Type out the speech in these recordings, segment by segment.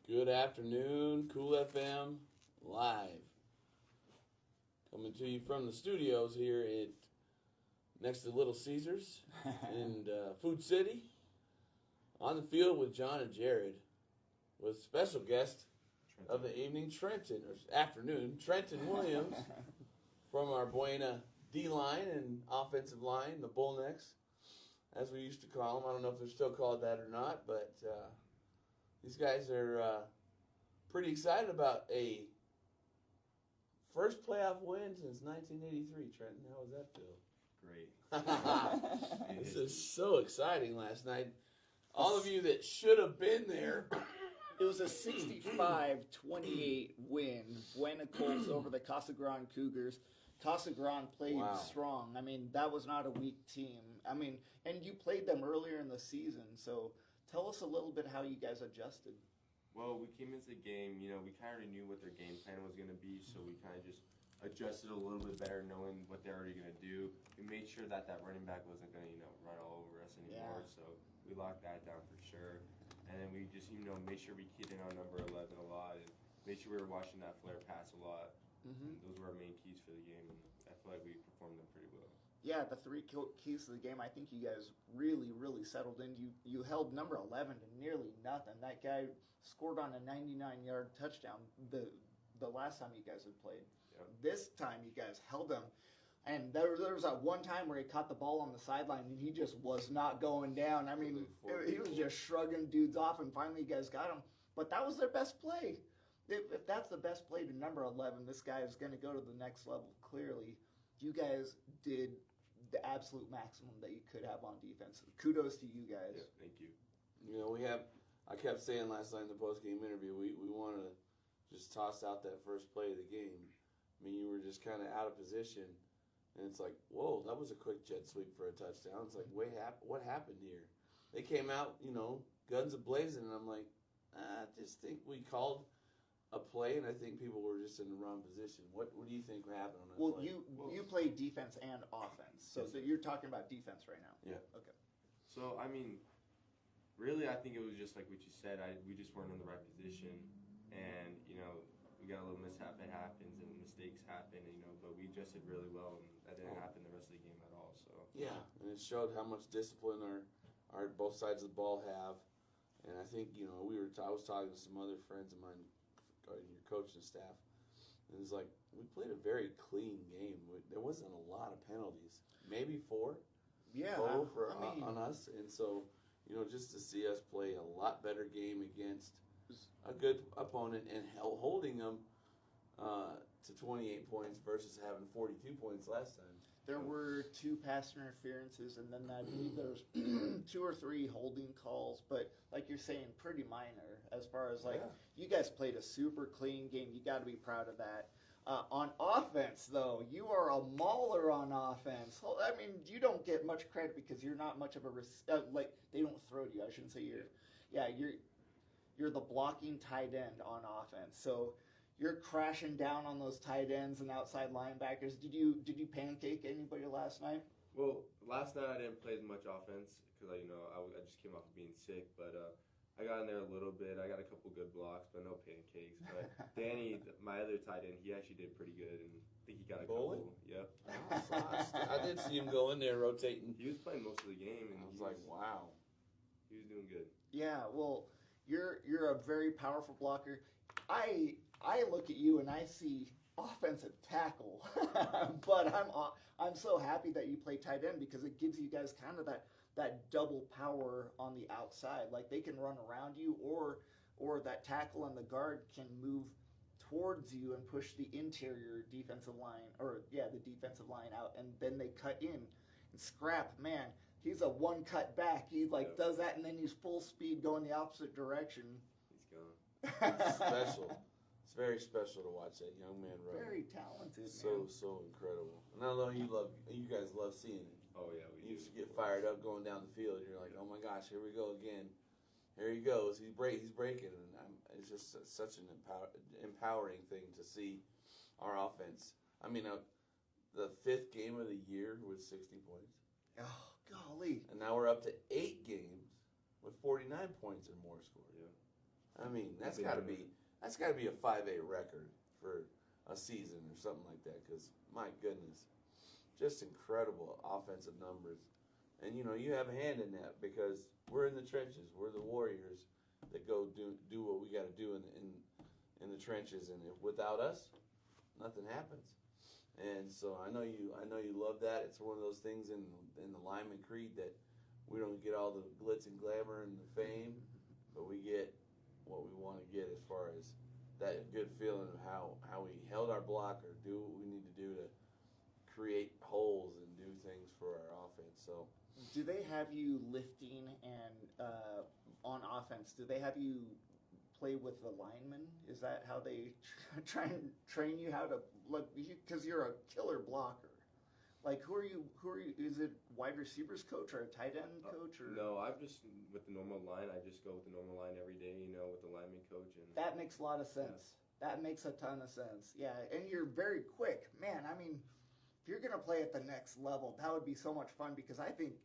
Good afternoon, Cool FM live. Coming to you from the studios here at next to Little Caesars in Food City. On the field with John and Jared, with special guest of the evening, Trenton Williams from our Buena D-line and offensive line, the Bullnecks, as we used to call them. I don't know if they're still called that or not, but these guys are pretty excited about a first playoff win since 1983. Trenton, how does that feel? Great. This is so exciting last night. All of you that should have been there. It was a 65-28 win. Buena Colts over the Casa Grande Cougars. Casa Grande played strong. I mean, that was not a weak team. I mean, and you played them earlier in the season. So tell us a little bit how you guys adjusted. Well, we came into the game, we kind of knew what their game plan was going to be, so we kind of just adjusted a little bit better knowing what they're already going to do. We made sure that running back wasn't going to, run all over us anymore, so we locked that down for sure. And then we just, made sure we keyed in on number 11 a lot and made sure we were watching that flare pass a lot. Mm-hmm. Those were our main keys for the game, and I feel like we performed them pretty well. Yeah, the three keys to the game, I think you guys really, really settled in. You held number 11 to nearly nothing. That guy scored on a 99-yard touchdown the last time you guys had played. Yep. This time you guys held him. And there was that one time where he caught the ball on the sideline and he just was not going down. I mean, he was just shrugging dudes off, and finally you guys got him. But that was their best play. If that's the best play to number 11, this guy is going to go to the next level, clearly. You guys did the absolute maximum that you could have on defense. Kudos to you guys. Yeah, thank you. I kept saying last night in the post-game interview, we want to just toss out that first play of the game. I mean, you were just kind of out of position, and it's like, whoa, that was a quick jet sweep for a touchdown. It's like, what happened here? They came out, guns a-blazing, and I'm like, I just think we called a play, and I think people were just in the wrong position. What do you think happened on that play? You play defense and offense, so you're talking about defense right now. Yeah. Okay. So, really, I think it was just like what you said. We just weren't in the right position, and, we got a little mishap. It happens, and mistakes happen, but we adjusted really well, and that didn't happen the rest of the game at all. So yeah, and it showed how much discipline our both sides of the ball have, and I think I was talking to some other friends of mine, your coaching staff, and it's like we played a very clean game. There wasn't a lot of penalties, maybe 4. Yeah, total on us, and so just to see us play a lot better game against a good opponent and holding them to 28 points versus having 42 points last time. There were 2 pass interferences, and then I believe there was 2 or 3 holding calls, but like you're saying, pretty minor as far as you guys played a super clean game. You got to be proud of that. On offense, though, you are a mauler on offense. I mean, you don't get much credit because you're not much of a they don't throw to you. I shouldn't say you're the blocking tight end on offense. So you're crashing down on those tight ends and outside linebackers. Did you pancake anybody last night? Well, last night I didn't play as much offense because I just came off of being sick, but I got in there a little bit. I got a couple good blocks, but no pancakes. But Danny, my other tight end, he actually did pretty good, and I think he got a couple. Yep. I did see him go in there rotating. He was playing most of the game, and I was like, wow. He was doing good. Yeah, well, you're a very powerful blocker. I look at you and I see offensive tackle, but I'm so happy that you play tight end because it gives you guys kind of that double power on the outside. Like they can run around you, or that tackle and the guard can move towards you and push the interior defensive line, the defensive line out, and then they cut in and scrap. Man, he's a one cut back. He does that, and then he's full speed going the opposite direction. He's gone. It's special. It's very special to watch that young man run. Very talented, man. So incredible. And I know you guys love seeing it. Oh yeah, you used to get fired up going down the field. You're like, oh my gosh, here we go again. Here he goes. He's breaking, and it's just such an empowering thing to see our offense. I mean, the 5th game of the year with 60 points. Oh golly! And now we're up to 8 games with 49 points or more scored. Yeah. I mean, that's got to be a 5A record for a season or something like that. Because my goodness, just incredible offensive numbers, and you have a hand in that because we're in the trenches. We're the warriors that go do what we got to do in the trenches, and if without us, nothing happens. And so I know you love that. It's one of those things in the lineman creed that we don't get all the glitz and glamour and the fame, but we get what we want to get as far as that good feeling of how we held our block or do what we need to do to create holes and do things for our offense. So, do they have you lifting and on offense? Do they have you play with the linemen? Is that how they try and train you how to look? Because you're a killer blocker. Like, who are you? Is it wide receivers coach or a tight end coach? Or no, I'm just with the normal line. I just go with the normal line every day, with the lineman coach. And that makes a lot of sense. Yeah. That makes a ton of sense. Yeah, and you're very quick, man. I mean, if you're gonna play at the next level, that would be so much fun because I think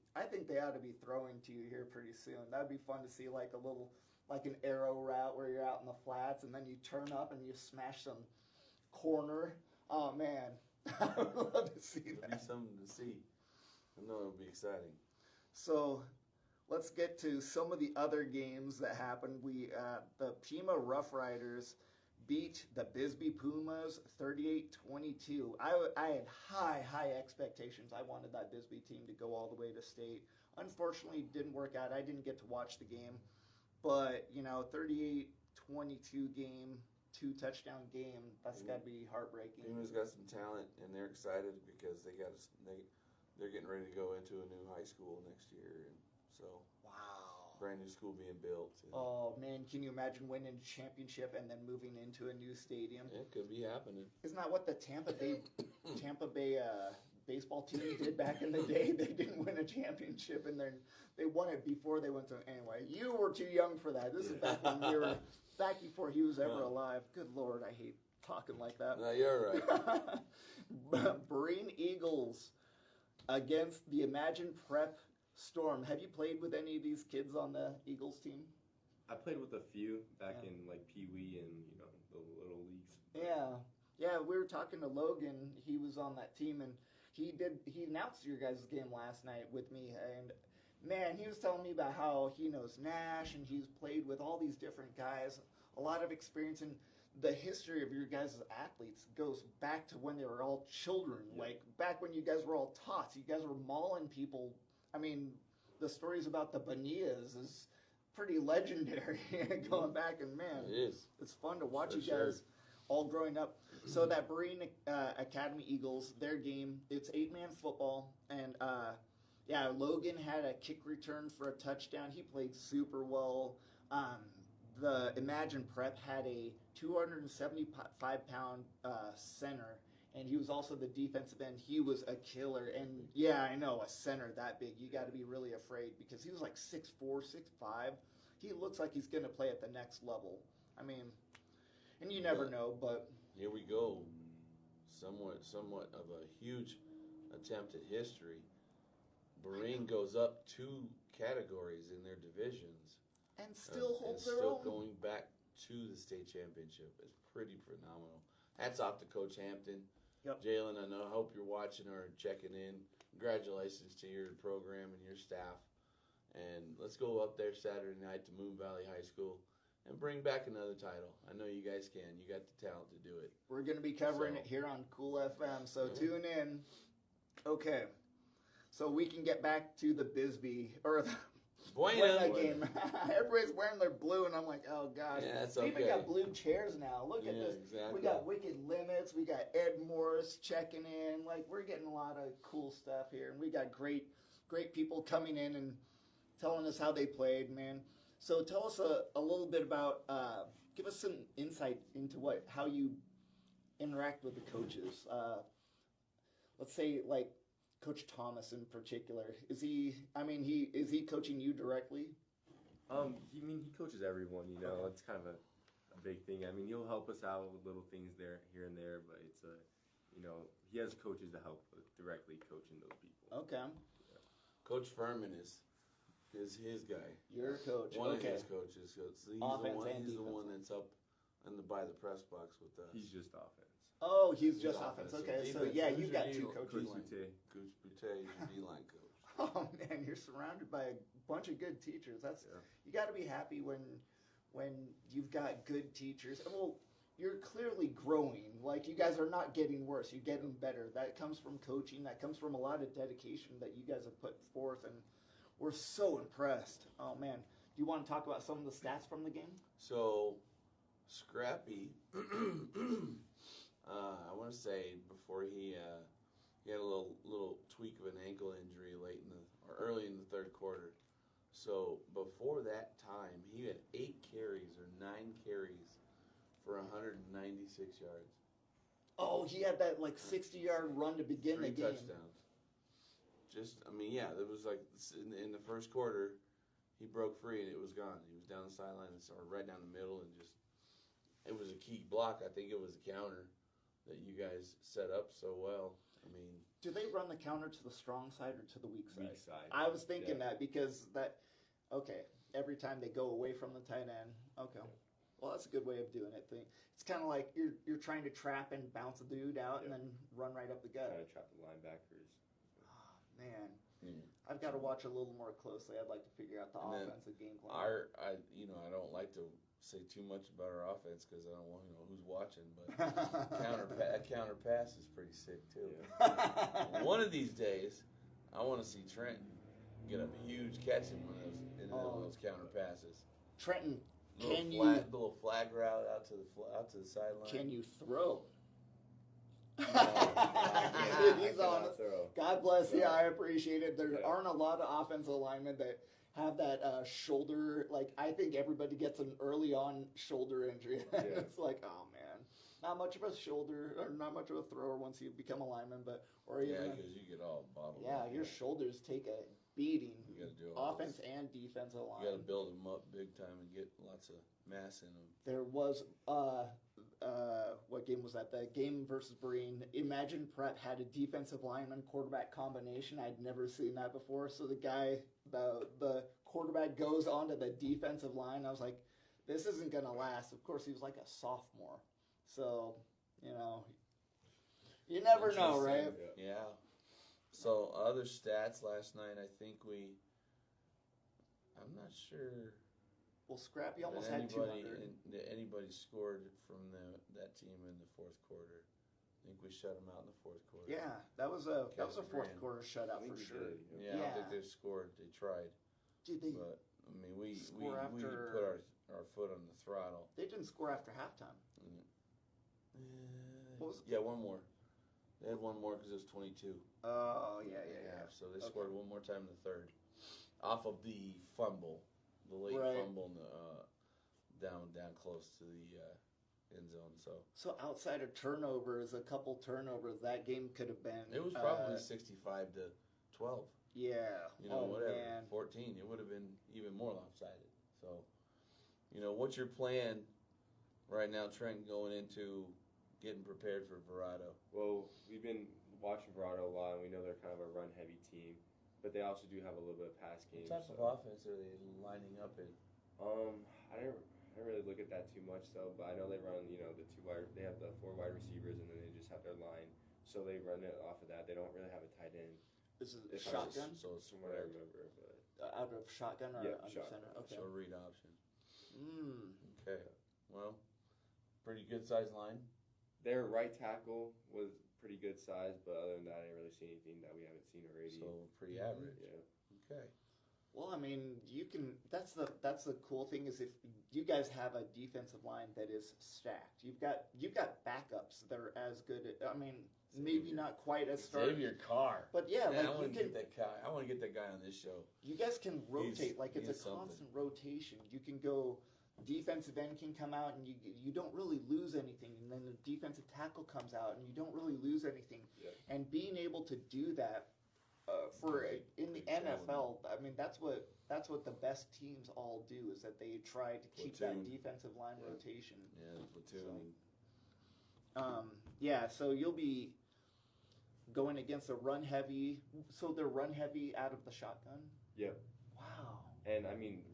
they ought to be throwing to you here pretty soon. That'd be fun to see, like an arrow route where you're out in the flats and then you turn up and you smash some corner. Oh man. I would love to see that. It'll be something to see. I know it'll be exciting. So, let's get to some of the other games that happened. The Pima Rough Riders beat the Bisbee Pumas 38-22. I had high expectations. I wanted that Bisbee team to go all the way to state. Unfortunately, it didn't work out. I didn't get to watch the game. But, 38-22 game, 2-touchdown game, that's got to be heartbreaking. Puma's got some talent, and they're excited because they're getting ready to go into a new high school next year, and so brand new school being built. Oh man, can you imagine winning a championship and then moving into a new stadium? It could be happening. Isn't that what the Tampa Bay baseball team did back in the day? They didn't win a championship, and they won it before they went to. Anyway, you were too young for that. This is back when we were. Back before he was ever alive. Good Lord, I hate talking like that. No, you're right. Breen Eagles against the Imagine Prep Storm. Have you played with any of these kids on the Eagles team? I played with a few back in Pee Wee and the little leagues. Yeah. We were talking to Logan. He was on that team, and he announced your guys' game last night with me, and man, he was telling me about how he knows Nash and he's played with all these different guys, a lot of experience, and the history of your guys' athletes goes back to when they were all children, like back when you guys were all tots. You guys were mauling people. I mean, the stories about the Bonillas is pretty legendary going back, and man, it's fun to watch you guys all growing up. So that Breen Academy Eagles, their game, it's 8-man football, and Logan had a kick return for a touchdown. He played super well. The Imagine Prep had a 275-pound center, and he was also the defensive end. He was a killer. And, I know, a center that big, you got to be really afraid because he was like 6'4", 6'5". He looks like he's going to play at the next level. I mean, and you never know, but... Here we go. Somewhat of a huge attempt at history. Breen goes up 2 categories in their divisions. And still holds their own. own. Still going back to the state championship. It's pretty phenomenal. Hats off to Coach Hampton. Yep. Jalen, I hope you're watching or checking in. Congratulations to your program and your staff. And let's go up there Saturday night to Moon Valley High School and bring back another title. I know you guys can. You got the talent to do it. We're going to be covering it here on Cool FM, so tune in. Okay. So we can get back to the Bisbee, or the Buena game. Everybody's wearing their blue, and I'm like, oh, gosh. Yeah, that's we even got blue chairs now. Look at this. Exactly. We got Wicked Limits. We got Ed Morris checking in. Like, we're getting a lot of cool stuff here, and we got great people coming in and telling us how they played, man. So tell us a little bit about, give us some insight into how you interact with the coaches. Let's say, like, Coach Thomas in particular, is he coaching you directly? He coaches everyone, it's kind of a big thing. I mean, he'll help us out with little things here and there, but it's he has coaches to help with directly coaching those people. Okay. Coach Furman is is his guy. Your coach. One okay. of his coaches. So he's Offense and he's the defense. one that's up by the press box with us. He's just offense. Oh, he's just offense. offense. Okay, so Defense. yeah, Who's you your got D- two coaches. Coach Boutte. Coach Boutte is your D-line coach. Oh man, you're surrounded by a bunch of good teachers. That's Yeah. you got to be happy when you've got good teachers. Well, you're clearly growing. Like you guys are not getting worse. You're getting better. That comes from coaching. That comes from a lot of dedication that you guys have put forth, and we're so impressed. Oh man, do you want to talk about some of the stats from the game? So, Scrappy, I want to say before he had a little tweak of an ankle injury early in the third quarter. So before that time, he had 8 carries or 9 carries for 196 yards. Oh, he had that like 60-yard run to begin 3 the game. touchdowns. There was like in the first quarter, he broke free and it was gone. He was down the sideline or right down the middle and it was a key block. I think it was a counter that you guys set up so well. I mean, Do they run the counter to the strong side or to the weak side? Weak side. I was thinking that because every time they go away from the tight end. Okay. Well, that's a good way of doing it. It's kind of like you're trying to trap and bounce a dude out and then run right up the gut. Trying to trap the linebackers. Oh, man. Hmm. I've got to watch a little more closely. I'd like to figure out the And then offensive game plan. I don't like to say too much about our offense because I don't want who's watching, but counter pass is pretty sick too. One of these days, I want to see Trenton get a huge catch in one of those counter passes. Trenton, Little flag route out to the sideline. can you throw? No. He's honest. God bless you. I appreciate it. There aren't a lot of offensive linemen that have that shoulder. Like I think everybody gets an early on shoulder injury. It's like, oh man, not much of a shoulder or not much of a thrower once you become a lineman, Because you get all bottled up. your shoulders take a beating. You got to do all Offense this. and defensive line. You got to build them up big time and get lots of mass in them. There was what game was that? The game versus Breen. Imagine Prep had a defensive lineman quarterback combination. I'd never seen that before. So the quarterback goes onto the defensive line. I was like, this isn't gonna last. Of course, he was like a sophomore. So you never know, right? Yeah. So other stats last night, I think I'm not sure. Well, Scrappy almost that had 200. Anybody scored from that team in the fourth quarter. I think we shut them out in the fourth quarter. Yeah, that was a Castle fourth Grand. quarter shutout for we sure. did, Yeah, I don't think they've scored. They tried. Did they? But, I mean, we Score put after- our foot on the throttle. They didn't score after halftime. What was- Yeah, one more. They had one more because it was 22. Oh yeah. So they Okay. scored one more time in the third, off of the fumble, the late Right. fumble, down close to the end zone. So outside of turnovers, a couple turnovers, that game could have been. It was probably 65-12. Yeah. Whatever. Man. 14. It would have been even more lopsided. So, what's your plan right now, Trent, going into getting prepared for Verado? Well, we've been watching Verado a lot, and we know they're kind of a run-heavy team, but they also do have a little bit of pass game. What type of offense are they lining up in? I didn't really look at that too much though, but I know they run, they have the 4 wide receivers, and then they just have their line, so they run it off of that. They don't really have a tight end. This is It's shotgun So it's from what I remember, but out of shotgun or Yeah, under shotgun. center. Okay. So read option. Mm. Okay. Well, pretty good size line. their right tackle was pretty good size, but other than that, I didn't really see anything that we haven't seen already. So pretty average. Yeah. Okay. Well, I mean, you can. That's the cool thing is if you guys have a defensive line that is stacked, you've got backups that are as good. I mean, maybe not quite as starting. Xavier Carr. But yeah, Man, like I want you to can. get that guy. I want to get that guy on this show. You guys can rotate like it's a he's something. constant rotation. You can go. Defensive end can come out and you don't really lose anything, and then the defensive tackle comes out and you don't really lose anything. Yeah. And being able to do that in the NFL, I mean that's what the best teams all do is that they try to keep that Platoon. defensive line rotation. Yeah, platooning. So you'll be going against a run heavy. So they're run heavy out of the shotgun. Yep. Wow. And I mean,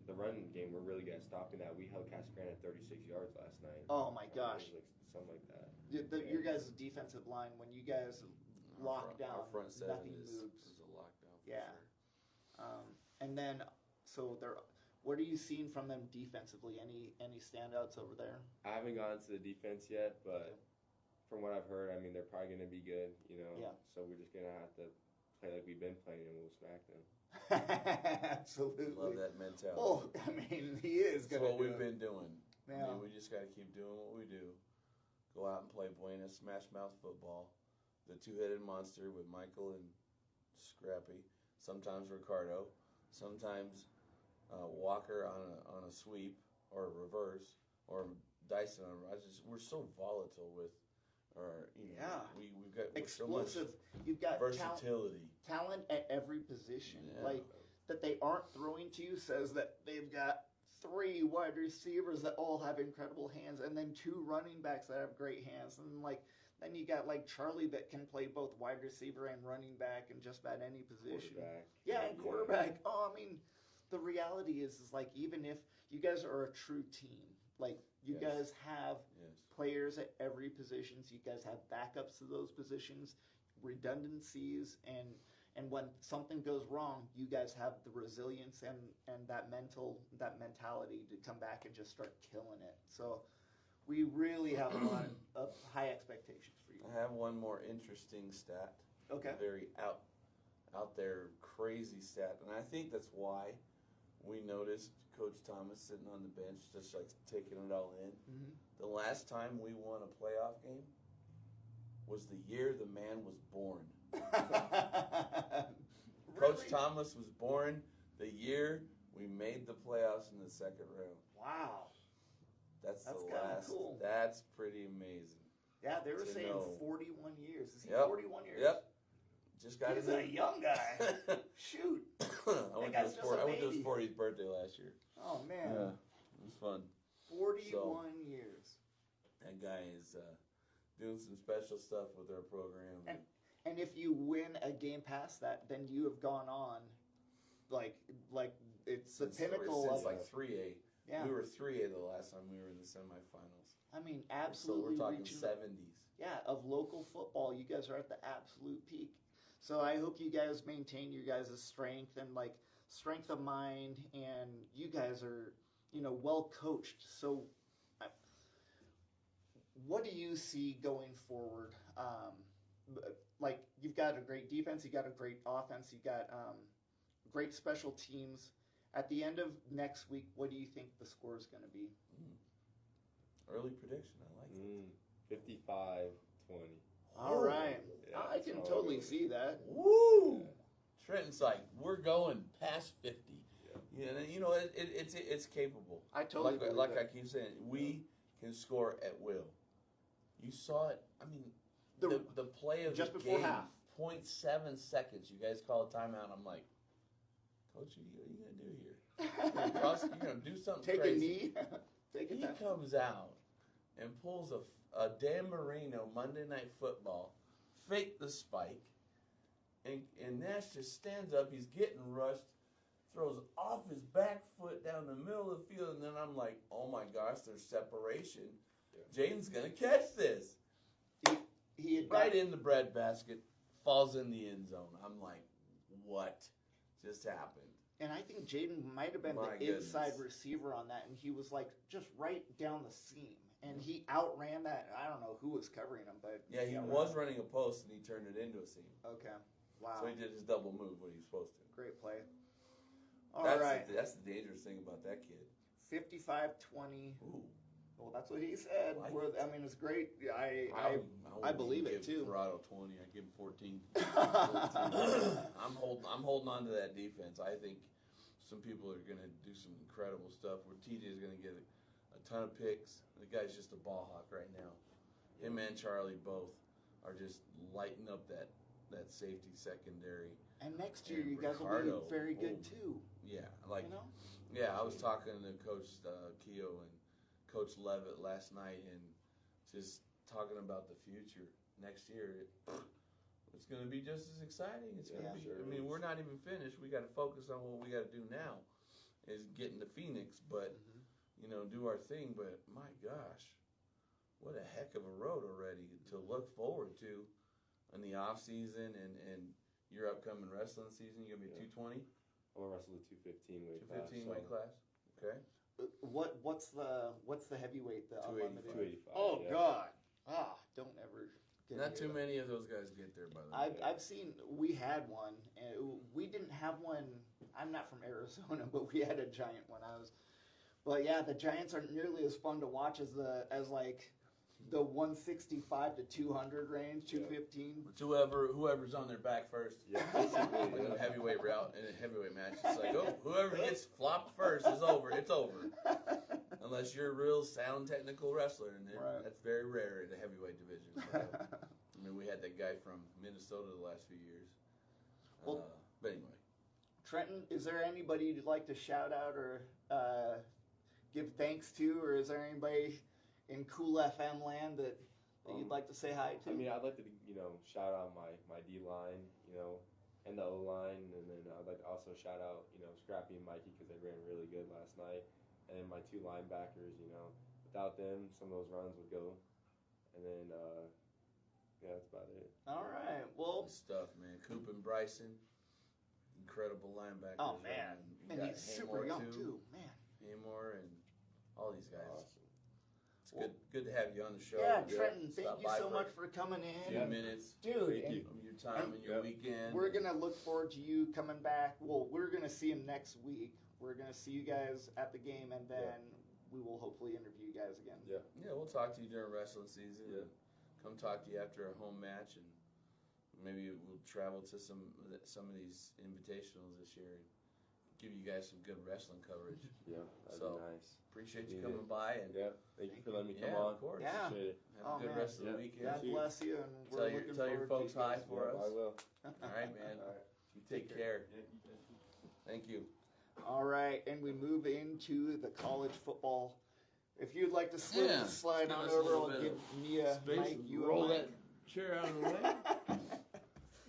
the run game, we're really good at stopping that. We held Cascran at 36 yards last night. Oh my gosh. It was like something like that. Your guys' defensive line, when you guys lock down, our front seven nothing is moves. a lockdown for Yeah. sure. And then, so what are you seeing from them defensively? Any standouts over there? I haven't gotten to the defense yet, but from what I've heard, I mean, they're probably going to be good, you know. Yeah. So we're just going to have to play like we've been playing, and we'll smack them. Absolutely. Love that mentality. Oh, I mean, he is That's going to what we've been doing. Yeah. I mean, we just got to keep doing what we do. Go out and play Buena smash mouth football, the two-headed monster with Michael and Scrappy. Sometimes Ricardo, sometimes Walker on a sweep or a reverse, or Dyson on. We're so volatile with our. We've got explosive. So much You've got versatility. Talent at every position. Yeah. Like that they aren't throwing to you says that they've got 3 wide receivers that all have incredible hands, and then 2 running backs that have great hands, and then you got Charlie that can play both wide receiver and running back in just about any position. Quarterback. Yeah, and quarterback. Oh, I mean, the reality is even if you guys are a true team, you guys have players at every position, you guys have backups to those positions, redundancies, and when something goes wrong, you guys have the resilience and that mentality to come back and just start killing it. So we really have a lot of high expectations for you. I have one more interesting stat. Okay. A very out there crazy stat, and I think that's why we noticed Coach Thomas sitting on the bench, just taking it all in. Mm-hmm. The last time we won a playoff game was the year the man was born. Coach Thomas was born the year we made the playoffs in the second round. Wow. That's the kinda last. cool. That's pretty amazing. Yeah, they were To saying know. 41 years. Is he Yep. 41 years? Yep. Just got He's it. a young guy. Shoot. I went guy's just a to his baby. 40th birthday last year. Oh, man. Yeah, it was fun. 41 years. That guy is doing some special stuff with our program. And if you win a game past that, then you have gone on, it's the pinnacle since of 3A. Yeah. We were 3A the last time we were in the semifinals. I mean, So absolutely. we're talking reaching 70s. Yeah, of local football, you guys are at the absolute peak. So I hope you guys maintain your guys' strength and strength of mind, and you guys are, well coached. So, what do you see going forward? You've got a great defense, you got a great offense, you got great special teams. At the end of next week, what do you think the score is going to be? Early prediction, I like it. 55-20. All right. Yeah, I can totally see that. Woo! Trenton's we're going past 50. Yeah, it's capable. I totally believe like that. I keep saying, we can score at will. You saw it. I mean, the play of just the before game, half. 0.7 seconds. You guys call a timeout. I'm like, Coach, what are you gonna do here? You're gonna do something Take crazy. a knee. Take a He time. comes out and pulls a Dan Marino Monday Night Football, fake the spike, and Nash just stands up. He's getting rushed, throws off his back foot down the middle of the field, and then I'm like, oh my gosh, there's separation. Jaden's gonna catch this. He had Right in the breadbasket, falls in the end zone. I'm like, what just happened? And I think Jaden might have been My the inside goodness. receiver on that, and he was just right down the seam, and he outran that. I don't know who was covering him, but Yeah, he outran was him. running a post and he turned it into a seam. Okay, wow, So he did his double move what he was supposed to. great play. All right, That's the dangerous thing about that kid. 55-20. Ooh. Well, that's what he said. Like I mean, it's great. I wouldn't believe even it, give too. Corrado 20. I give him 14. I'm holding on to that defense. I think some people are going to do some incredible stuff where TJ is going to get a ton of picks. The guy's just a ball hawk right now. Him and Charlie both are just lighting up that safety secondary. And next year, And you guys will Ricardo, be very good too. Yeah, You know? I was talking to Coach Keogh and Coach Levitt last night, and just talking about the future next year. It's going to be just as exciting. It's going to be. sure I mean, we're not even finished. We got to focus on what we got to do now. is getting to Phoenix, but do our thing. But my gosh, what a heck of a road already to look forward to in the off season and your upcoming wrestling season. You're gonna be 220. I'm gonna wrestle the 215 weight 215 weight class. Okay. What's the heavyweight? The 285. Oh God! Don't ever. Not too many of those guys get there, by the way. I've seen. We had one, and we didn't have one. I'm not from Arizona, but we had a giant when I was. But yeah, the giants aren't nearly as fun to watch as the 165 to 200 range, 215. It's whoever's on their back first. Yeah, basically. In a heavyweight route, in a heavyweight match, it's like, whoever gets flopped first is over. It's over. Unless you're a real sound technical wrestler, and that's very rare in the heavyweight division. So, I mean, we had that guy from Minnesota the last few years. But anyway. Trenton, is there anybody you'd like to shout out or give thanks to, or is there anybody in Cool FM land that you'd like to say hi to? I mean, I'd like to, shout out my D line, and the O line, and then I'd like to also shout out, Scrappy and Mikey because they ran really good last night, and then my two linebackers. Without them, some of those runs would go, and then that's about it. All right, well, good stuff, man. Coop and Bryson, incredible linebackers. Oh man, and he's super young too, man. Haymore and all these guys. Awesome. It's good to have you on the show. Yeah, Trenton, thank you so much for coming in. A few minutes. Dude, and your time and your weekend. We're going to look forward to you coming back. Well, we're going to see him next week. We're going to see you guys at the game, and then we will hopefully interview you guys again. Yeah. Yeah, we'll talk to you during wrestling season. Yeah. Come talk to you after a home match, and maybe we'll travel to some of these invitationals this year and give you guys some good wrestling coverage. Yeah, that'd be nice. Appreciate you coming by. And thank you for letting me come on. Of course. Yeah. Appreciate it. Have a good rest of the weekend. God bless you, and we're looking tell your forward folks to you hi guys. for us. I will. All right, man. All right. You take care. Thank you. All right, and we move into the college football. If you'd like to slide on Give us a over, little I'll bit give of Mia, space Mike, and you roll and that chair out of the way.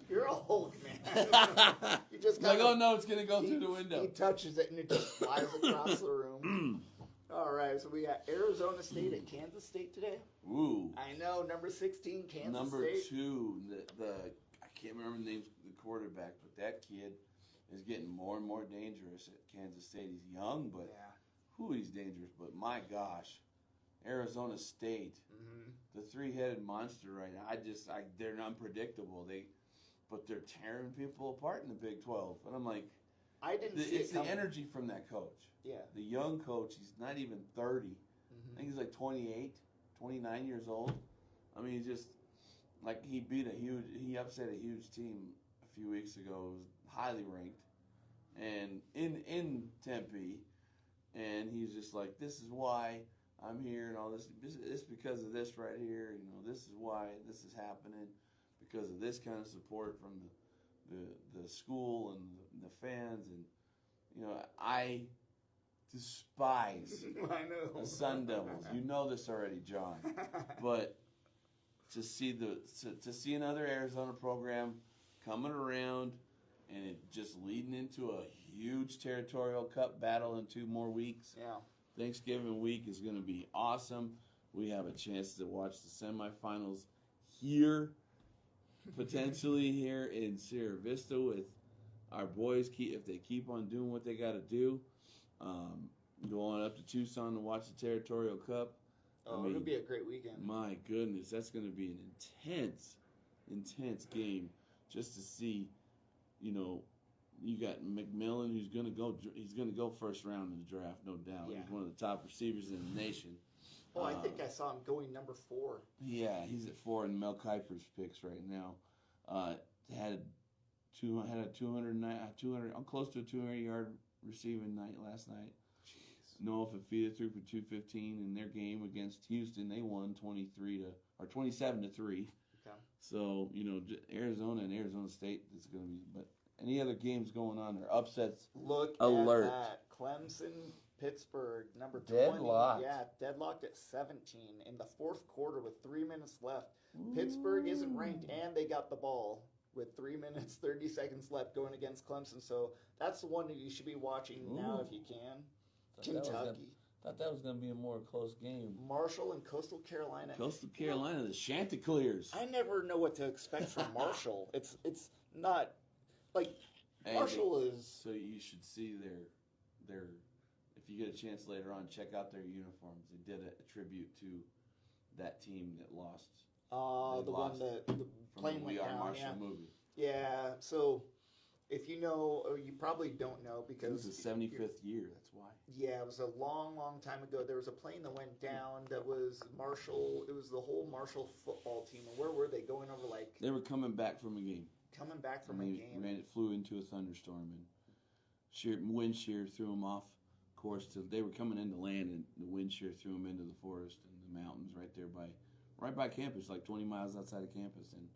You're a Hulk, man. You just Like, gotta- oh no, it's gonna go through the window. He touches it and it just flies across the room. All right, so we got Arizona State and Kansas State today. Ooh. I know, number 16, Kansas Number State. 2, the I can't remember the name of the quarterback, but that kid is getting more and more dangerous at Kansas State. He's young, but he's dangerous. But my gosh, Arizona State, the three-headed monster right now. They're unpredictable. But they're tearing people apart in the Big 12, and I'm like, I didn't see it's it the coming. energy from that coach. Yeah. The young coach, he's not even 30. I think he's like 28, 29 years old. I mean, he's just like he upset a huge team a few weeks ago. It was highly ranked, and in Tempe, and he's just like, this is why I'm here and all this. It's because of this right here. This is why this is happening, because of this kind of support from the school and the fans, and I despise I know. the Sun Devils. You know this already, John. But to see another Arizona program coming around and it just leading into a huge territorial cup battle in 2 more weeks. Yeah. Thanksgiving week is going to be awesome. We have a chance to watch the semifinals here, potentially here in Sierra Vista with our boys. If they keep on doing what they got to do, going up to Tucson to watch the Territorial Cup. Oh, it'll be a great weekend. My goodness, that's going to be an intense game just to see. You got McMillan, who's going to go. He's going to go first round in the draft, no doubt. Yeah. He's one of the top receivers in the nation. Oh, I think I saw him going number 4. Yeah, he's at 4 in Mel Kiper's picks right now. Had 200, close to a 200-yard receiving night last night. Jeez. Noah Fafita threw for 215 in their game against Houston. They won 27-3. Okay. So Arizona and Arizona State is going to be. But any other games going on? There upsets. Look Alert. at that. Clemson, Pittsburgh, number 20. Deadlocked. Yeah, deadlocked at 17 in the 4th quarter with 3 minutes left. Pittsburgh isn't ranked, and they got the ball with 3 minutes 30 seconds left going against Clemson. So that's the one that you should be watching now if you can. Kentucky. Thought that was going to be a more close game. Marshall and Coastal Carolina. Coastal Carolina, the Chanticleers. I never know what to expect from Marshall. It's not like Marshall is. So you should see their. If you get a chance later on, check out their uniforms. They did a tribute to that team that lost. The one that the plane from the went We Are down. Marshall movie. Yeah. So if you know, or you probably don't know because It was the 75th year. That's why. Yeah, it was a long, long time ago. There was a plane that went down that was Marshall. It was the whole Marshall football team. And where were they going over? Like They were coming back from a game. coming back from a game. It flew into a thunderstorm and wind shear threw them off course. They were coming into land and the wind shear threw them into the forest and the mountains right by campus, like 20 miles outside of campus, and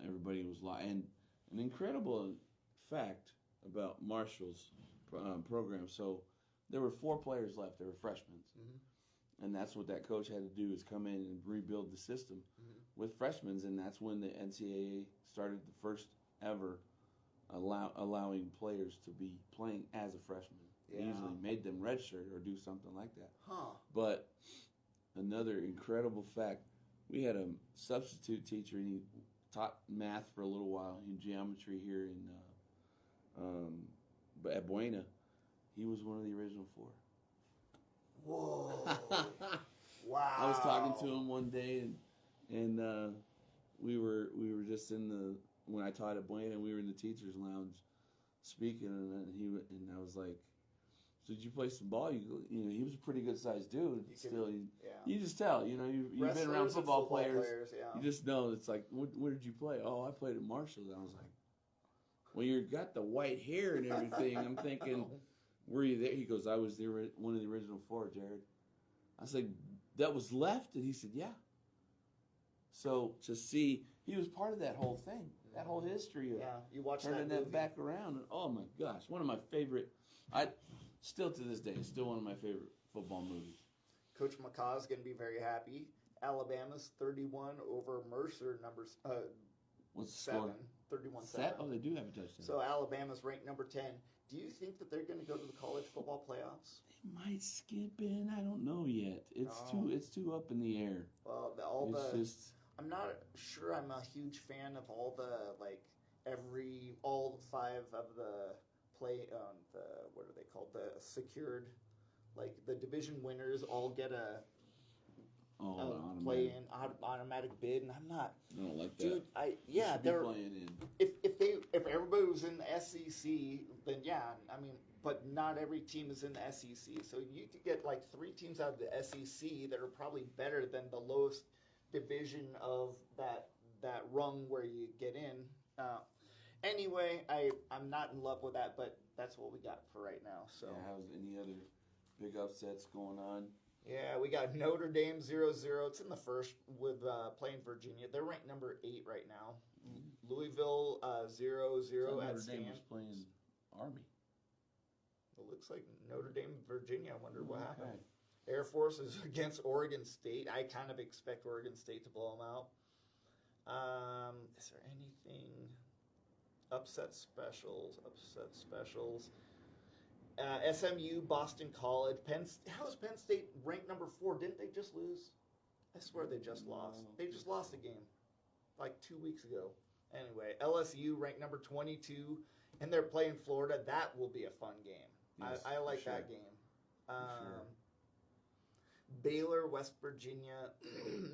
everybody was and an incredible fact about Marshall's program. So there were 4 players left. They were freshmen. Mm-hmm. And that's what that coach had to do is come in and rebuild the system with freshmen. And that's when the NCAA started the first ever allowing players to be playing as a freshman. They usually made them redshirt or do something like that. Huh. But another incredible fact, we had a substitute teacher, and he taught math for a little while in geometry here at Buena. He was one of the original 4. Whoa. Wow. I was talking to him one day, and we were just when I taught at Buena, and we were in the teachers' lounge speaking, and I was like, "So did you play some ball?" He was a pretty good sized dude. You just tell. You've been around football players. You just know it's like, where did you play? Oh, I played at Marshall. And I was like, well, you got the white hair and everything. I'm thinking, were you there? He goes, I was one of the original 4, Jared. I said, that was left? And he said, yeah. So to see, he was part of that whole thing, that whole history of you watch turning that back around. And, oh my gosh, one of my favorite. Still to this day, it's still one of my favorite football movies. Coach McCaw's going to be very happy. Alabama's 31 over Mercer, numbers What's the 7. score? 31-7. Oh, they do have a touchdown. So Alabama's ranked number 10. Do you think that they're going to go to the college football playoffs? They might skip in. I don't know yet. It's too up in the air. Well, I'm not sure. I'm a huge fan of all the all 5 of the what are they called? The secured, the division winners all get a play in automatic bid, and I'm not. I don't like that. Dude, they're playing in. If everybody was in the SEC, then but not every team is in the SEC. So you could get 3 teams out of the SEC that are probably better than the lowest division of that rung where you get in. Anyway, I'm not in love with that, but that's what we got for right now. So how's any other big upsets going on? Yeah, we got Notre Dame 0-0. It's in the first with playing Virginia. They're ranked number 8 right now. Mm-hmm. Louisville 0-0 at Stanford. Notre Dame was playing Army. It looks like Notre Dame, Virginia. I wonder what happened. Air Force is against Oregon State. I kind of expect Oregon State to blow them out. Is there anything? Upset specials. SMU, Boston College. How is Penn State ranked number 4? Didn't they just lose? I swear they just lost. They just lost a game 2 weeks ago. Anyway, LSU ranked number 22, and they're playing Florida. That will be a fun game. Yes, I like that game. Baylor, West Virginia,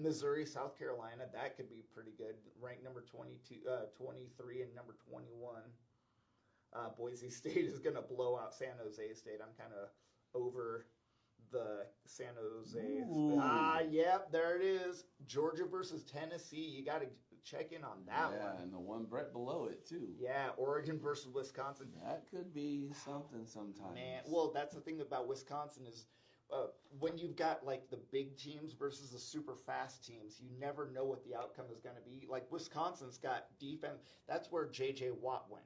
Missouri, South Carolina. That could be pretty good. Ranked number 23, and number 21. Boise State is going to blow out San Jose State. I'm kind of over the San Jose. Yep, there it is. Georgia versus Tennessee. You got to check in on that one. Yeah, and the one right below it, too. Yeah, Oregon versus Wisconsin. That could be something sometimes. Man, well, that's the thing about Wisconsin is when you've got the big teams versus the super fast teams, you never know what the outcome is going to be. Wisconsin's got defense. That's where J.J. Watt went,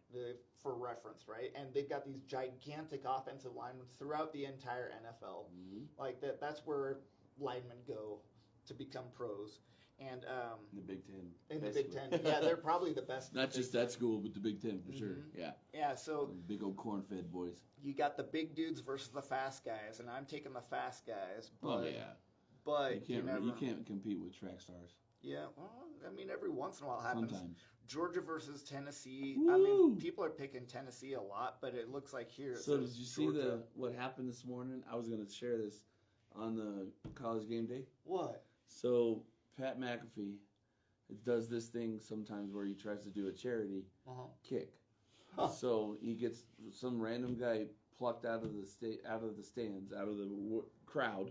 for reference, right? And they've got these gigantic offensive linemen throughout the entire NFL. Mm-hmm. That's where linemen go to become pros. and In the Big Ten. in the Big Ten. Yeah, they're probably the best. Not just that school, but the Big Ten for sure. Yeah. Yeah, so Big old corn-fed boys. you got the big dudes versus the fast guys, and I'm taking the fast guys. But, Oh yeah. but You can't compete with track stars. Yeah, well, I mean, every once in a while happens. Sometimes. Georgia versus Tennessee. Woo! I mean, people are picking Tennessee a lot, but it looks like here. So did you see Georgia. what happened this morning? I was going to share this on the college game day. What? So Pat McAfee does this thing sometimes where he tries to do a charity kick. Huh. So he gets some random guy plucked out of the stands, out of the crowd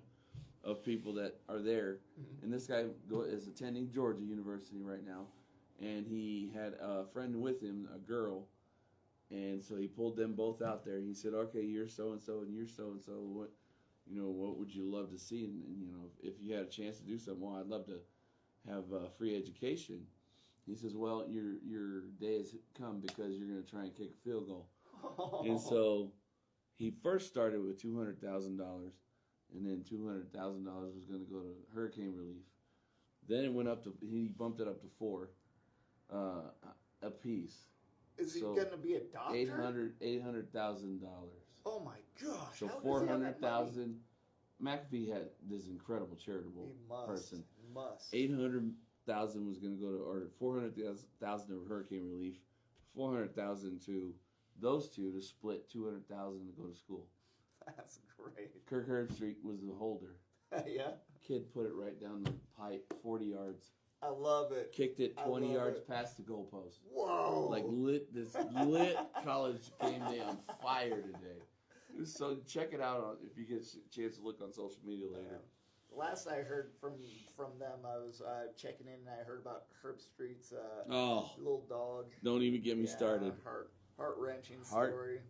of people that are there. And this guy is attending Georgia University right now, and he had a friend with him, a girl, and so he pulled them both out there. He said, "Okay, you're so and so, and you're so and so. What would you love to see? And if you had a chance to do something, well, I'd love to have free education." He says, "Well, your day has come because you're going to try and kick a field goal." And so he first started with $200,000, and then $200,000 was going to go to hurricane relief. Then it went up to, he bumped it up to $4 a piece. Is he So, going to be a doctor? $800,000. Oh my gosh! So how does he have that money? $400,000. McAfee had this incredible charitable person. He must. $800,000 was going to go to, or $400,000 to hurricane relief, $400,000 to those two to split $200,000 to go to school. That's great. Kirk Herbstreit was the holder. Yeah. Kid put it right down the pipe, 40 yards. I love it. Kicked it 20 love yards it. past the goalpost. Whoa! Like lit college game day on fire today. So check it out if you get a chance to look on social media later. Last I heard from them, I was checking in and I heard about Herbstreit's little dog. Don't even get me started. Heart-wrenching story.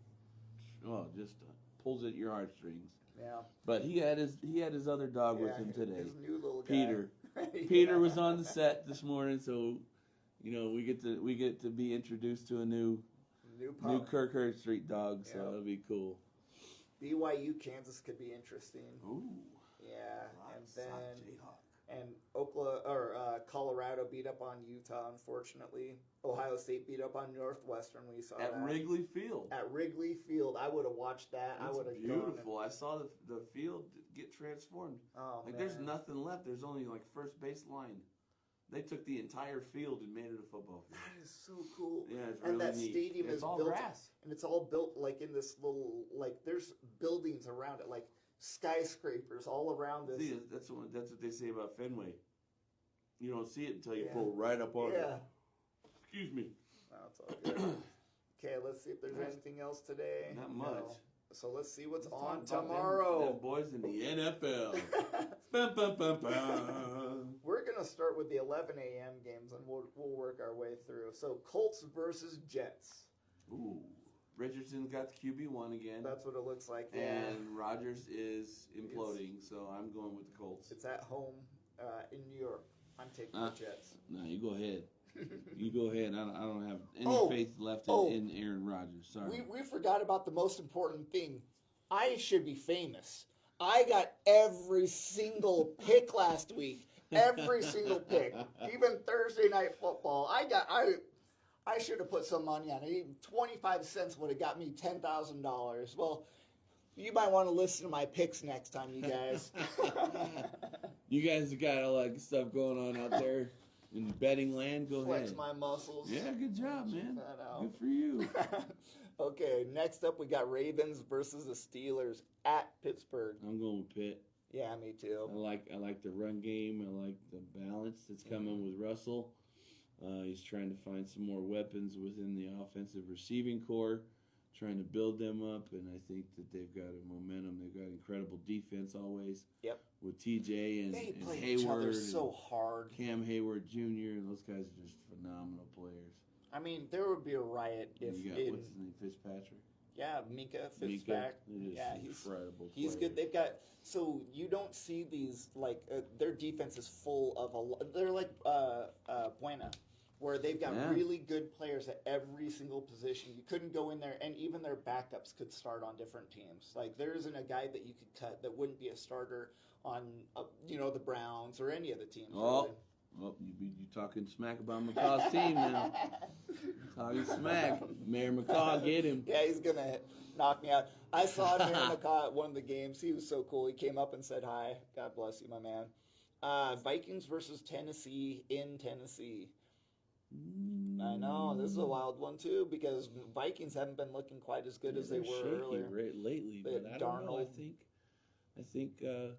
Just pulls at your heartstrings. Yeah. But he had his other dog with him today. His new little guy. Peter. Peter was on the set this morning, so we get to be introduced to a new Kirk Herbstreit dog, so it'll be cool. BYU Kansas could be interesting. Ooh. Yeah, and Colorado beat up on Utah. Unfortunately, Ohio State beat up on Northwestern. We saw at that. Wrigley Field. At Wrigley Field, I would have watched that. That's I would have beautiful. I saw the field get transformed. Oh, like man. There's nothing left. There's only like first base line. They took the entire field and made it a football field. That is so cool. Yeah, it's and really that neat. stadium It's is all built, grass. and it's all built like in this little there's buildings around it, like skyscrapers all around this. See, that's what they say about Fenway. You don't see it until you pull right up on it. Excuse me. That's all good. Okay, let's see if there's anything else today. Not much. No. So let's see what's on Let's talk about tomorrow. them boys in the NFL. Bum, bum, bum, bum. We're gonna start with the 11 a.m. games, and we'll work our way through. So Colts versus Jets. Ooh. Richardson's got the QB1 again. That's what it looks like. And Rodgers is imploding, so I'm going with the Colts. It's at home in New York. I'm taking the Jets. No, you go ahead. You go ahead. I don't have any faith left in Aaron Rodgers. Sorry. We forgot about the most important thing. I should be famous. I got every single pick last week. Every single pick. Even Thursday Night Football. I should have put some money on it. Even 25 cents would have got me $10,000. Well, you might want to listen to my picks next time, you guys. You guys have got all that stuff going on out there in betting land. Go Flex ahead. my muscles. Yeah, good job, man. Check that out. Good for you. Okay, next up we got Ravens versus the Steelers at Pittsburgh. I'm going with Pitt. Yeah, me too. I like the run game. I like the balance that's coming with Russell. He's trying to find some more weapons within the offensive receiving core, trying to build them up, and I think that they've got a momentum. They've got incredible defense always. Yep. With TJ and play Hayward, each other so hard. Cam Hayward Jr. Those guys are just phenomenal players. I mean, there would be a riot if what's his name, Fitzpatrick. Yeah, Minka Fitzpatrick. Yeah, he's incredible. He's good. They've got you don't see these their defense is full of they're like Buena, where they've got really good players at every single position. You couldn't go in there, and even their backups could start on different teams. Like there isn't a guy that you could cut that wouldn't be a starter on the Browns or any of the teams. Oh, really. Oh, you talking smack about McCaw's team now. Talking smack. Mayor McCaw, get him. Yeah, he's going to knock me out. I saw Mayor McCaw at one of the games. He was so cool. He came up and said hi. God bless you, my man. Vikings versus Tennessee in Tennessee. I know. This is a wild one, too, because Vikings haven't been looking quite as good as they were earlier. Lately, but I don't know. I think the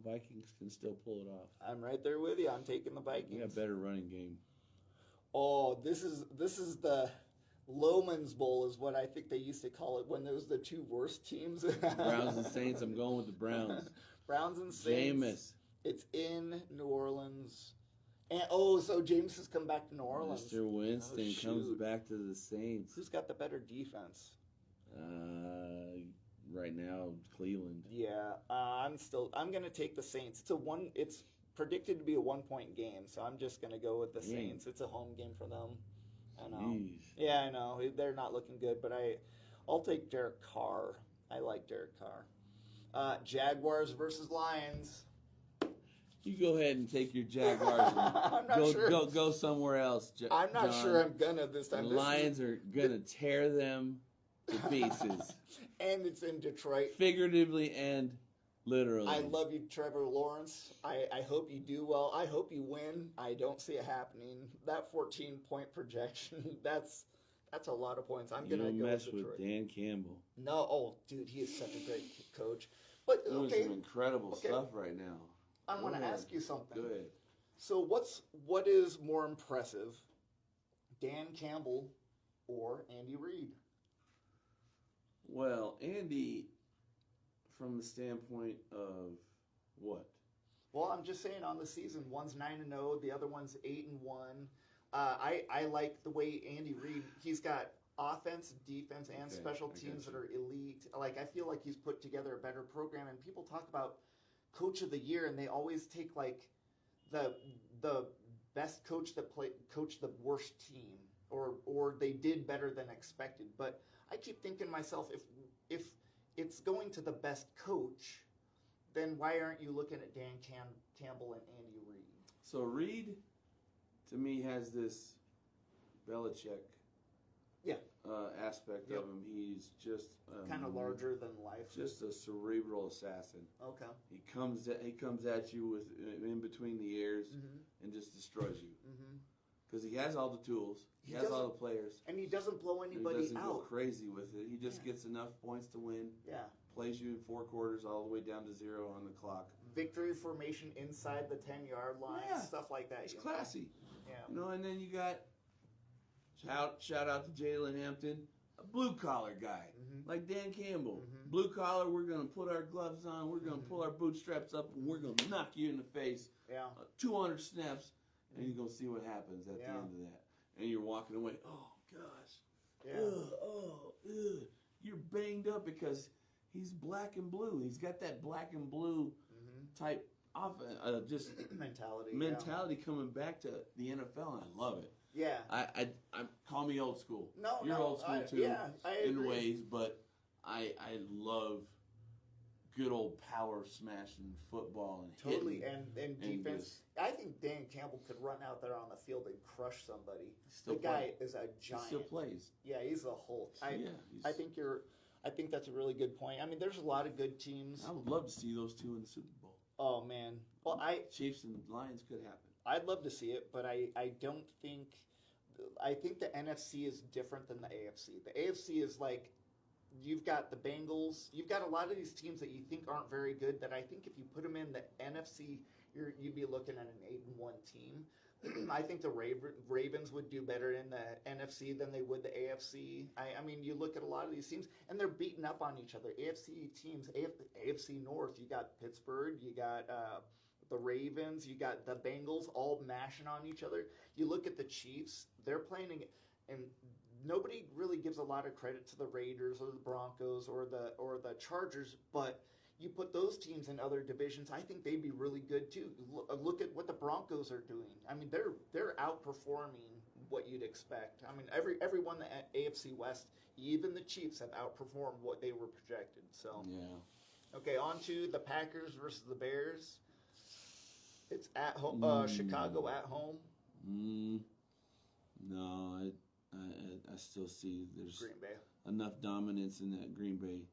Vikings can still pull it off. I'm right there with you. I'm taking the Vikings. We got a better running game. Oh, this is the Loman's Bowl is what I think they used to call it when there was the two worst teams. Browns and Saints. I'm going with the Browns. Browns and Saints. Jameis. It's in New Orleans. And so James has come back to New Orleans. Mr. Winston comes back to the Saints. Who's got the better defense? Right now, Cleveland. Yeah, I'm going to take the Saints. It's predicted to be a 1-point game, so I'm just going to go with the Saints. It's a home game for them. I know. Jeez. Yeah, I know. They're not looking good, but I'll take Derek Carr. I like Derek Carr. Jaguars versus Lions. You go ahead and take your Jaguars. I'm not sure. Go somewhere else. I'm not sure I'm gonna this time. The Lions are gonna tear them to pieces. And it's in Detroit. Figuratively and literally. I love you, Trevor Lawrence. I hope you do well. I hope you win. I don't see it happening. That 14-point projection, that's a lot of points. I'm gonna go mess with Detroit. with Dan Campbell. No, dude, he is such a great coach. But Doing some incredible stuff right now. I want to ask you something. Go ahead. So what is more impressive, Dan Campbell or Andy Reid? Well, Andy, from the standpoint of what? Well, I'm just saying on the season, one's 9-0, the other one's 8-1. I like the way Andy Reid, he's got offense, defense, and special teams that are elite. Like, I feel like he's put together a better program, and people talk about Coach of the Year, and they always take like the best coach that coached the worst team, or they did better than expected. But I keep thinking to myself, if it's going to the best coach, then why aren't you looking at Dan Campbell and Andy Reid? So Reid, to me, has this Belichick aspect of him. He's just kind of larger than life. Just a cerebral assassin. Okay. He comes at you with in between the ears and just destroys you. Because he has all the tools. He has all the players. And he doesn't blow anybody out. He doesn't go out. crazy with it. He just gets enough points to win. Yeah. Plays you in 4 quarters all the way down to 0 on the clock. Victory formation inside the 10-yard line, stuff like that. It's classy. Yeah. And then you got shout out to Jalen Hampton, a blue collar guy like Dan Campbell. Blue collar, we're gonna put our gloves on, we're gonna pull our bootstraps up, and we're gonna knock you in the face. Yeah. 200 snaps, and you're gonna see what happens at the end of that. And you're walking away. Oh gosh. Yeah. Ugh. You're banged up because he's black and blue. He's got that black and blue type just mentality coming back to the NFL, and I love it. Yeah. I call me old school. No, you're old school too. Yeah, I in agree. ways, but I love good old power smashing football and totally hitting. And defense. I think Dan Campbell could run out there on the field and crush somebody. The guy is a giant. He still plays. Yeah, he's a Hulk. I think that's a really good point. I mean, there's a lot of good teams. I would love to see those two in the Super Bowl. Oh man. Well, Chiefs and Lions could happen. I'd love to see it, but I don't think. I think the NFC is different than the AFC. The AFC is like, you've got the Bengals. You've got a lot of these teams that you think aren't very good that I think if you put them in the NFC, you'd be looking at an 8-1 team. I think the Ravens would do better in the NFC than they would the AFC. I mean, you look at a lot of these teams, and they're beating up on each other. AFC teams, AFC North, you got Pittsburgh, you got the Ravens, you got the Bengals all mashing on each other. You look at the Chiefs, they're playing, and nobody really gives a lot of credit to the Raiders or the Broncos or the Chargers, but you put those teams in other divisions, I think they'd be really good too. Look at what the Broncos are doing. I mean, they're outperforming what you'd expect. I mean, everyone in the AFC West, even the Chiefs, have outperformed what they were projected. So yeah. Okay, on to the Packers versus the Bears. It's at home. Chicago at home. No, I still see there's Green Bay. enough dominance in that Green Bay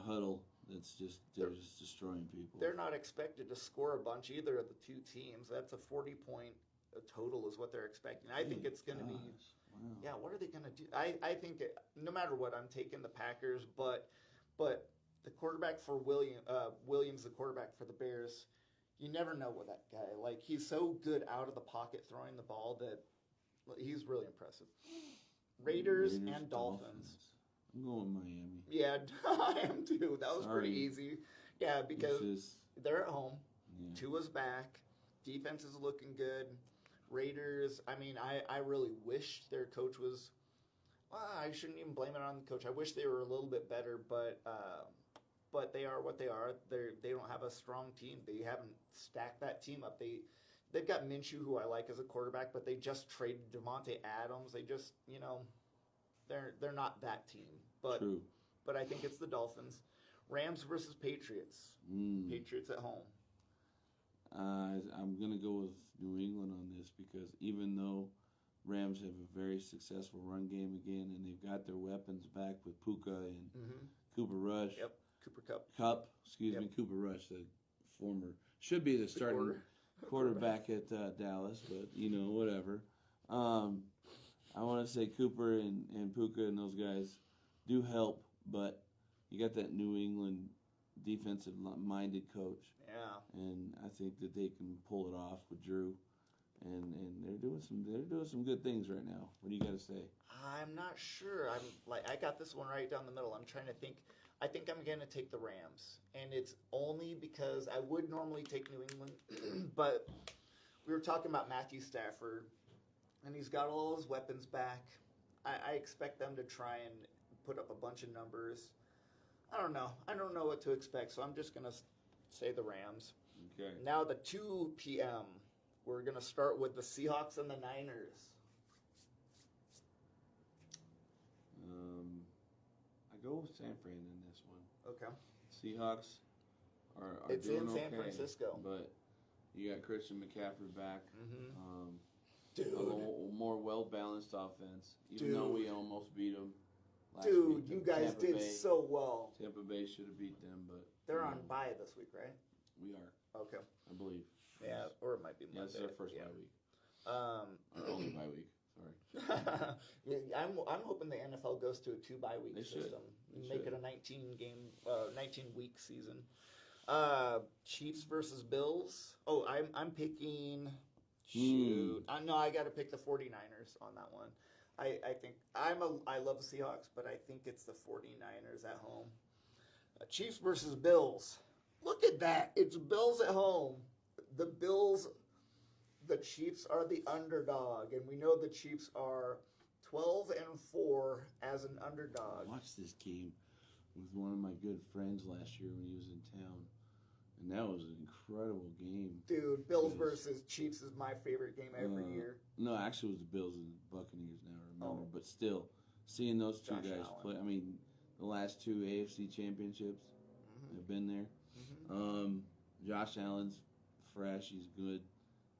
huddle that's they're just destroying people. They're not expected to score a bunch either of the two teams. That's a 40-point total is what they're expecting. I think it's going to be. Wow. Yeah, what are they going to do? I think no matter what, I'm taking the Packers, but the quarterback for Williams, the quarterback for the Bears, you never know with that guy. Like, he's so good out of the pocket throwing the ball that he's really impressive. Raiders and Dolphins. I'm going Miami. Yeah, I am too. That was pretty Sorry. easy. Yeah, because they're at home. Yeah. Tua's back. Defense is looking good. Raiders, I mean, I really wish their coach was. Well, I shouldn't even blame it on the coach. I wish they were a little bit better, but they are what they are. They don't have a strong team. They haven't stacked that team up. They've got Minshew, who I like as a quarterback, but they just traded Devontae Adams. They just, they're not that team. But True. But I think it's the Dolphins. Rams versus Patriots. Patriots at home. I'm going to go with New England on this because even though Rams have a very successful run game again and they've got their weapons back with Puka and Cooper Rush. Yep, Cooper Kupp. Cooper Rush, the former, should be the starting quarterback at Dallas, but, whatever. I want to say Cooper and Puka and those guys do help, but you got that New England defensive-minded coach. Yeah. And I think that they can pull it off with Drew, and they're doing some good things right now. What do you got to say? I'm not sure. I got this one right down the middle. I'm trying to think. I think I'm going to take the Rams, and it's only because I would normally take New England, but we were talking about Matthew Stafford, and he's got all his weapons back. I expect them to try and put up a bunch of numbers. I don't know. I don't know what to expect, so I'm just going to say the Rams. Okay. Now the 2 p.m. We're going to start with the Seahawks and the Niners. I go with San Fran in this one. Okay. Seahawks are It's doing in San okay, Francisco. but you got Christian McCaffrey back. Dude. A little more well-balanced offense, even though we almost beat them last Dude, week. you guys Tampa did Bay, so well. Tampa Bay should have beat them, but They're on bye this week, right? we are, Okay. I believe. Yeah, or it might be Yeah, Monday. it's their first yeah. bye week. Our only bye week. Sorry. Yeah, I'm hoping the NFL goes to a 2 bye week They should. system. They Make should. it a 19 week season. Chiefs versus Bills. Oh, I'm picking. Shoot, no, I got to pick the 49ers on that one. I think I love the Seahawks, but I think it's the 49ers at home. Chiefs versus Bills. Look at that. It's Bills at home. The Chiefs are the underdog, and we know the Chiefs are 12-4 as an underdog. I watched this game with one of my good friends last year when he was in town, and that was an incredible game. Dude, Bills versus Chiefs is my favorite game every year. No, actually, it was the Bills and Buccaneers now, I remember. Oh. But still, seeing those two Josh guys Allen. play, I mean, the last 2 AFC championships have been there. Josh Allen's fresh. He's good.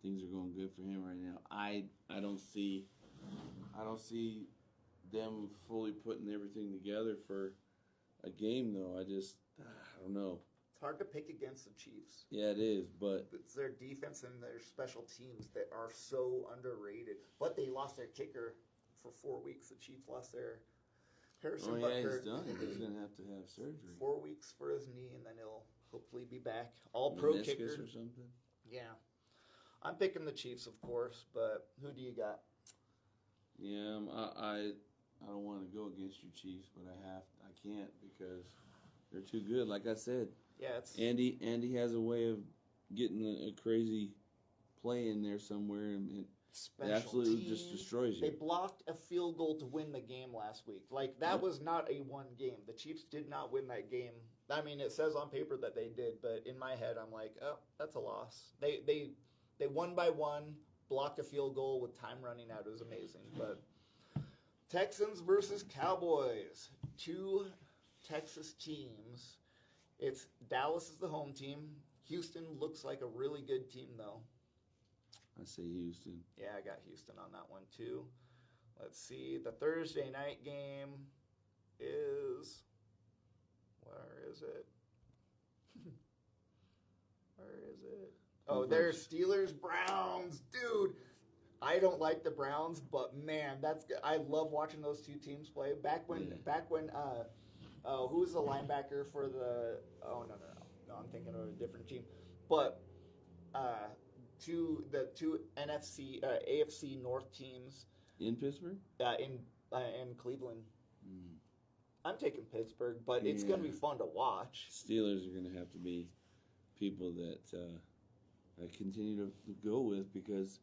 Things are going good for him right now. I don't see them fully putting everything together for a game, though. I don't know. It's hard to pick against the Chiefs. Yeah, it is, but It's their defense and their special teams that are so underrated. But they lost their kicker for 4 weeks. The Chiefs lost their Harrison he's Butker. done. He's going to have surgery. 4 weeks for his knee, and then he'll hopefully be back. All-pro Meniscus kicker. or something. Yeah. I'm picking the Chiefs, of course, but who do you got? Yeah, I don't want to go against you, Chiefs, but I can't because they're too good. Like I said, Yeah, it's Andy has a way of getting a crazy play in there somewhere, and it special absolutely teams. just destroys They you. blocked a field goal to win the game last week. Like, that was not a one game. The Chiefs did not win that game. I mean, it says on paper that they did, but in my head, I'm like, oh, that's a loss. They won by one, blocked a field goal with time running out. It was amazing. But Texans versus Cowboys. 2 Texas teams. It's Dallas is the home team. Houston looks like a really good team, though. I say Houston. Yeah, I got Houston on that one, too. Let's see. The Thursday night game is... Where is it? Where is it? Oh, there's Steelers-Browns. Dude, I don't like the Browns, but, man, that's good. I love watching those two teams play. Back when who was the linebacker for the... Oh, no, I'm thinking of a different team. But the two AFC North teams In Pittsburgh? in Cleveland. I'm taking Pittsburgh, but it's going to be fun to watch. Steelers are going to have to be people that I continue to go with because,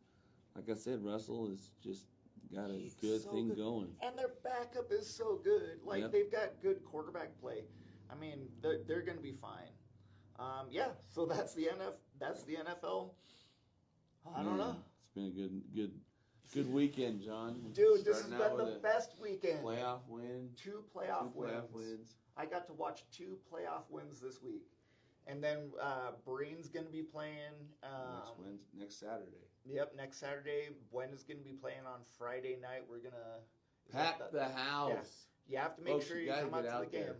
like I said, Russell has just got a good thing going. And their backup is so good. Like, they've got good quarterback play. I mean, they're going to be fine. So that's the NFL. I don't know. It's been a good weekend, John. Dude, this has been the best weekend. Playoff win. Two playoff wins. I got to watch 2 playoff wins this week. And then Breen's going to be playing. Next Saturday. Yep, next Saturday. Buena's going to be playing on Friday night. We're going to... Pack the house. Yeah. You have to make sure you come out to the game.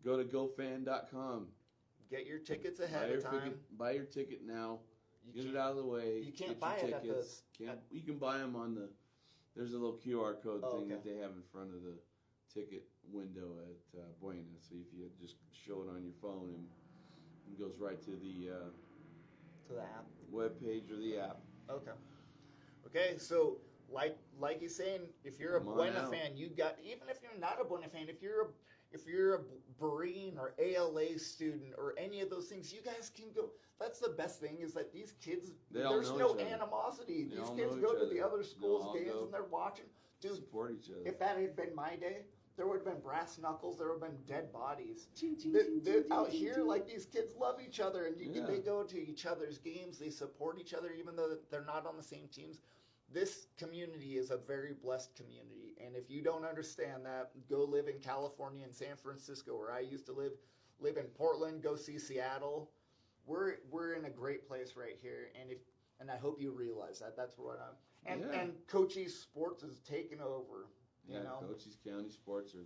Go to gofan.com. Get your tickets ahead of time. Buy your ticket now. Get it out of the way. You can't buy it at the... You can buy them on the... There's a little QR code thing that they have in front of the ticket window at Buena. So if you just show it on your phone and it goes right to the app, web page or the app. Okay. So like he's saying, if you're a Buena fan, you got, even if you're not a Buena fan, if you're a Breen or ALA student or any of those things, you guys can go. That's the best thing, is that these kids, there's no animosity. These kids go to the other schools' games and they're watching. Dude, support each other. If that had been my day, there would have been brass knuckles. There would have been dead bodies. Out here, like, these kids love each other, and they go to each other's games. They support each other, even though they're not on the same teams. This community is a very blessed community, and if you don't understand that, go live in California and San Francisco, where I used to live. Live in Portland. Go see Seattle. We're in a great place right here, and I hope you realize that. That's what I'm. And Cochise Sports is taking over. You know, Cochise County Sports are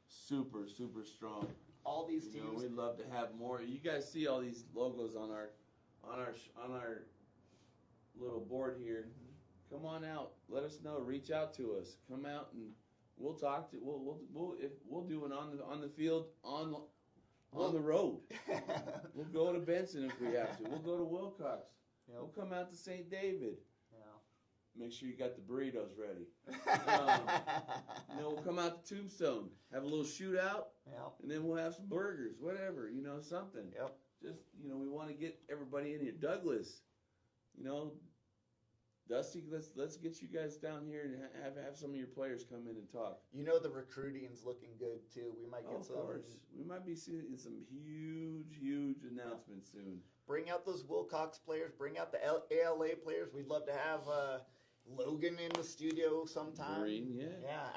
super, super strong. All these teams. We'd love to have more. You guys see all these logos on our little board here. Come on out. Let us know. Reach out to us. Come out and we'll talk to. We'll do it on the field on the road. We'll go to Benson if we have to. We'll go to Wilcox. We'll come out to St. David. Make sure you got the burritos ready. We'll come out to Tombstone, have a little shootout, and then we'll have some burgers, whatever, something. Just, we want to get everybody in here. Douglas, Dusty, let's get you guys down here and have some of your players come in and talk. The recruiting's looking good too. We might get some. Of course, we might be seeing some huge announcements soon. Bring out those Wilcox players. Bring out the ALA players. We'd love to have Logan in the studio sometime. Green,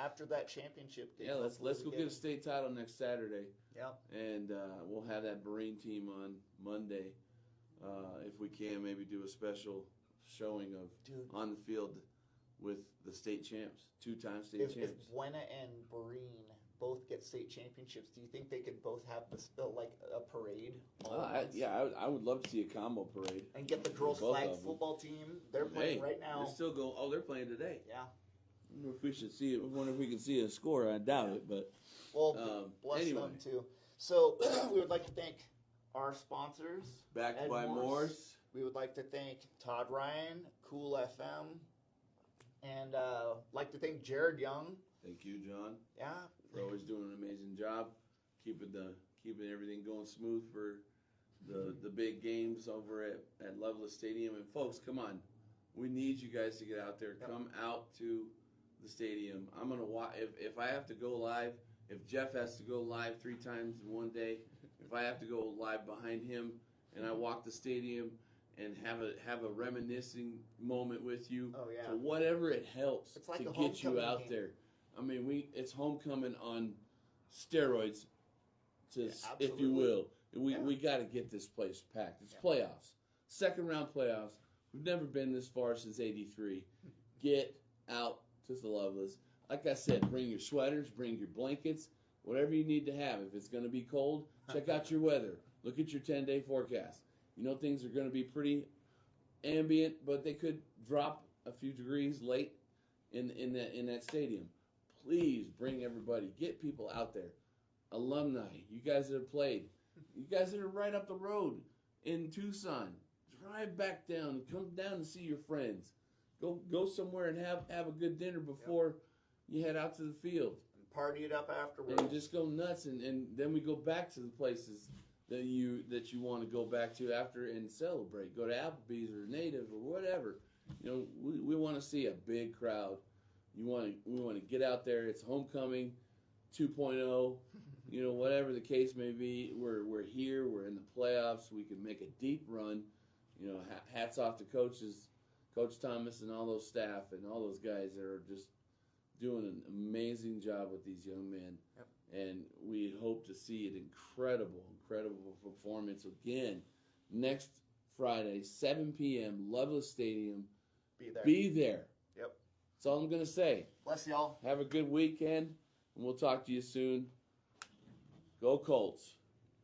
after that championship game. Yeah, let's go get a state title next Saturday. Yeah. And we'll have that Marine team on Monday. If we can, maybe do a special showing of on the field with the state champs, 2-time state champs. If Buena and Breen both get state championships, do you think they could both have like a parade? I would love to see a combo parade. And get the girls' flag football team. They're playing right now. They're playing today. Yeah. I wonder if we should see it. I wonder if we can see a score. I doubt it, but bless them too. So we would like to thank our sponsors. Backed by Morse. We would like to thank Todd Ryan, Cool FM, and like to thank Jared Young. Thank you, John. Yeah. For always doing an amazing job, keeping everything going smooth for the big games over at Loveless Stadium. And folks, come on, we need you guys to get out there. Come out to the stadium. I'm gonna watch. If I have to go live, if Jeff has to go live 3 times in one day, if I have to go live behind him, and I walk the stadium and have a reminiscing moment with you, to whatever it helps to get you out there. I mean, it's homecoming on steroids, if you will. We got to get this place packed. It's playoffs, second round playoffs. We've never been this far since '83. Get out to the Loveless. Like I said, bring your sweaters, bring your blankets, whatever you need to have. If it's going to be cold, check out your weather. Look at your 10-day forecast. You know things are going to be pretty ambient, but they could drop a few degrees late in that stadium. Please bring everybody. Get people out there. Alumni, you guys that have played, you guys that are right up the road in Tucson, drive back down. Come down and see your friends. Go somewhere and have a good dinner before you head out to the field. And party it up afterwards. And just go nuts, and then we go back to the places that you want to go back to after and celebrate. Go to Applebee's or Native or whatever. You know, we want to see a big crowd. We want to get out there. It's homecoming 2.0. You know, whatever the case may be, we're here. We're in the playoffs. We can make a deep run. You know, hats off to Coach Thomas and all those staff and all those guys that are just doing an amazing job with these young men. Yep. And we hope to see an incredible performance again next Friday, 7 p.m., Loveless Stadium. Be there. Be there. Yep. That's all I'm going to say. Bless y'all. Have a good weekend, and we'll talk to you soon. Go Colts.